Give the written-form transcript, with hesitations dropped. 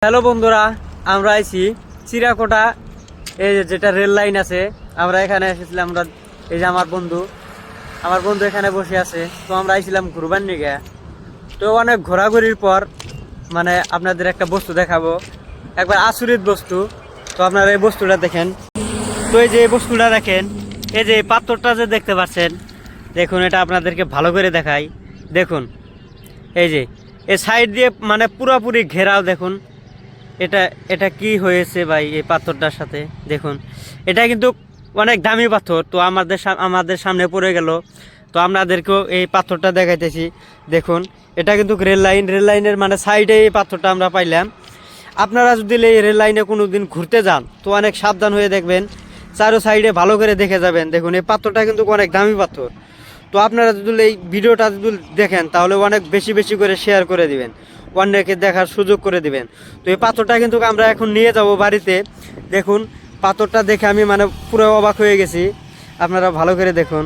Hello বন্ধুরা, আমরা আইছি চিরাকোটা। এই যেটা রেল লাইন আছে, আমরা এখানে এসেছিলাম। আমরা এই যে আমার বন্ধু এখানে বসে আছে। তো আমরা আইছিলাম ঘুরবার নিগে। তো অনেক ঘোরাঘুরির পর মানে আপনাদের একটা বস্তু দেখাবো, একবার আচরিত বস্তু। তো আপনারা এই বস্তুটা দেখেন। তো এই যে এই বস্তুটা দেখেন, এই যে পাথরটা যে দেখতে পাচ্ছেন, দেখুন এটা আপনাদেরকে ভালো করে দেখাই। দেখুন এই যে এই সাইড দিয়ে মানে পুরোপুরি ঘেরাও। দেখুন এটা এটা কি হয়েছে ভাই এই পাথরটার সাথে। দেখুন এটা কিন্তু অনেক দামি পাথর। তো আমাদের সামনে পড়ে গেল। তো আপনাদেরকেও এই পাথরটা দেখাইতেছি। দেখুন এটা কিন্তু রেল লাইনের মানে সাইডে এই পাথরটা আমরা পাইলাম। আপনারা যদি এই রেল লাইনে কোনো দিন ঘুরতে যান তো অনেক সাবধান হয়ে দেখবেন, চারো সাইডে ভালো করে দেখে যাবেন। দেখুন এই পাথরটা কিন্তু অনেক দামি পাথর। তো আপনারা যদি এই ভিডিওটা যদি দেখেন তাহলে অনেক বেশি বেশি করে শেয়ার করে দিবেন, অন্যকে দেখার সুযোগ করে দিবেন। তো এই পাথরটা কিন্তু আমরা এখন নিয়ে যাব বাড়িতে। দেখুন পাথরটা দেখে আমি মানে পুরো অবাক হয়ে গেছি। আপনারা ভালো করে দেখুন।